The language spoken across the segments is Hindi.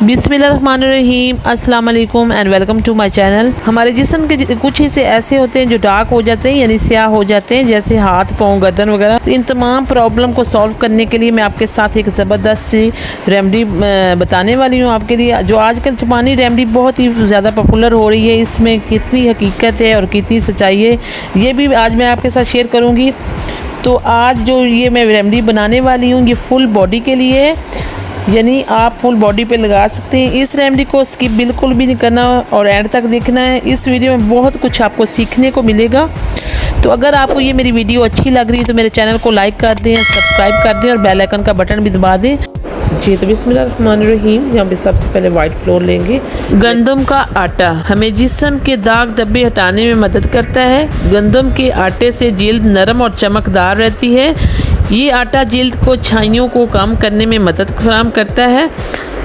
बिस्मिल्लाहिर्रहमानिर्रहीम, अस्सलाम वालेकुम and welcome to my channel. हमारे जिस्म के कुछ हिस्से ऐसे होते हैं जो डार्क हो जाते हैं यानी स्याह हो जाते हैं, जैसे हाथ पाँव गर्दन वगैरह। तो इन तमाम प्रॉब्लम को सॉल्व करने के लिए मैं आपके साथ एक ज़बरदस्त सी रेमेडी बताने वाली हूँ आपके लिए। जो आजकल जापानी रेमेडी बहुत ही ज़्यादा पॉपुलर हो रही है, इसमें कितनी हकीकत है और कितनी सच्चाई है ये भी आज मैं आपके साथ शेयर करूँगी। तो आज जो ये मैं रेमेडी बनाने वाली हूँ ये फुल बॉडी के लिए है, यानी आप फुल बॉडी पे लगा सकते हैं। इस रेमेडी को स्किप बिल्कुल भी नहीं करना और एंड तक देखना है। इस वीडियो में बहुत कुछ आपको सीखने को मिलेगा। तो अगर आपको ये मेरी वीडियो अच्छी लग रही है तो मेरे चैनल को लाइक कर दें, सब्सक्राइब कर दें और बेल आइकन का बटन भी दबा दें। जी तो बिस्मिल्लाहिर्रहमानिर्रहीम, यहाँ पे सबसे पहले वाइट फ्लोर लेंगे। गंदम का आटा हमें जिस्म के दाग धब्बे हटाने में मदद करता है। गंदम के आटे से जिल्द नरम और चमकदार रहती है। ये आटा जिल्द को छाइयों को कम करने में मदद फराहम करता है।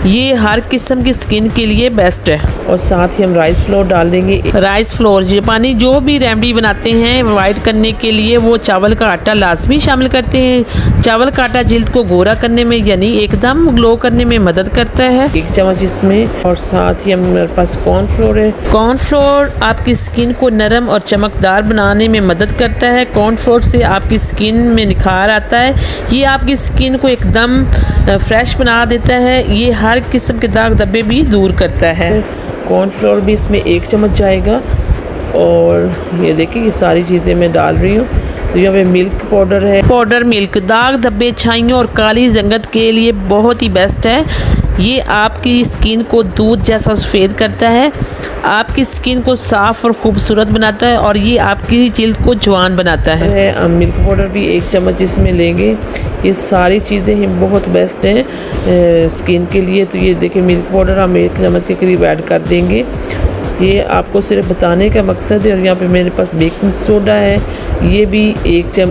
ये हर किस्म की स्किन के लिए बेस्ट है। और साथ ही हम राइस फ्लोर डाल देंगे। राइस फ्लोर जापानी जो भी रेमेडी बनाते हैं वाइट करने के लिए वो चावल का आटा लाजमी शामिल करते हैं। चावल का आटा जिल्द को गोरा करने में यानी एकदम ग्लो करने में मदद करता है। 1 चम्मच इसमें। और साथ ही हमारे पास कॉर्न फ्लोर है। कॉर्न फ्लोर आपकी स्किन को नरम और चमकदार बनाने में मदद करता है। कॉर्न फ्लोर से आपकी स्किन में निखार आता है। ये आपकी स्किन को एकदम फ्रेश बना देता है। ये हर किस्म के दाग धब्बे भी दूर करता है। कॉर्नफ्लोर भी इसमें 1 चम्मच जाएगा। और ये देखिए ये सारी चीज़ें मैं डाल रही हूँ। तो यहाँ पे मिल्क पाउडर है। पाउडर मिल्क दाग धब्बे छाइयों और काली जंगत के लिए बहुत ही बेस्ट है। ये आपकी स्किन को दूध जैसा सफ़ेद करता है, आपकी स्किन को साफ़ और खूबसूरत बनाता है और ये आपकी जिल्द को जवान बनाता है। मिल्क पाउडर भी 1 चम्मच इसमें लेंगे। ये सारी चीज़ें ही बहुत बेस्ट हैं स्किन के लिए। तो ये देखिए मिल्क पाउडर हम 1 चम्मच के करीब ऐड कर देंगे। ये आपको सिर्फ बताने का मकसद है। और यहाँ पे मेरे पास बेकिंग सोडा है, ये भी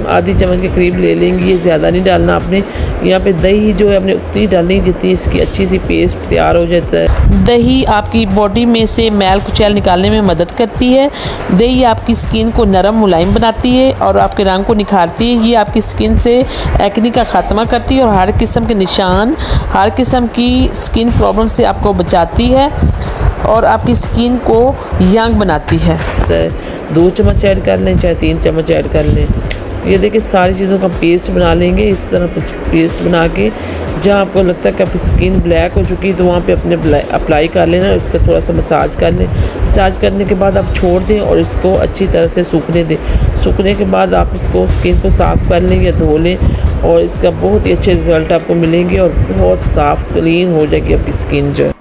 आधी चम्मच के करीब ले लेंगे। ये ज़्यादा नहीं डालना आपने। यहाँ पे दही जो है आपने उतनी डालनी जितनी इसकी अच्छी सी पेस्ट तैयार हो जाता है। दही आपकी बॉडी में से मैल कुचैल निकालने में मदद करती है। दही आपकी स्किन को नरम मुलायम बनाती है और आपके रंग को निखारती है। ये आपकी स्किन से एक्ने का खात्मा करती है और हर किस्म के निशान, हर किस्म की स्किन प्रॉब्लम से आपको बचाती है और आपकी स्किन को यंग बनाती है। 2 चम्मच ऐड कर लें चाहे 3 चम्मच ऐड कर लें। तो ये देखिए सारी चीज़ों का पेस्ट बना लेंगे। इस तरह पेस्ट बना के जहाँ आपको लगता है कि आपकी स्किन ब्लैक हो चुकी है तो वहाँ पे अपने अप्लाई कर लेना। इसका थोड़ा सा मसाज कर लें। मसाज करने के बाद आप छोड़ दें और इसको अच्छी तरह से सूखने दें। सूखने के बाद आप इसको स्किन को साफ़ कर लें या धो लें और इसका बहुत ही अच्छे रिज़ल्ट आपको मिलेंगे और बहुत साफ़ क्लीन हो जाएगी आपकी स्किन जो है।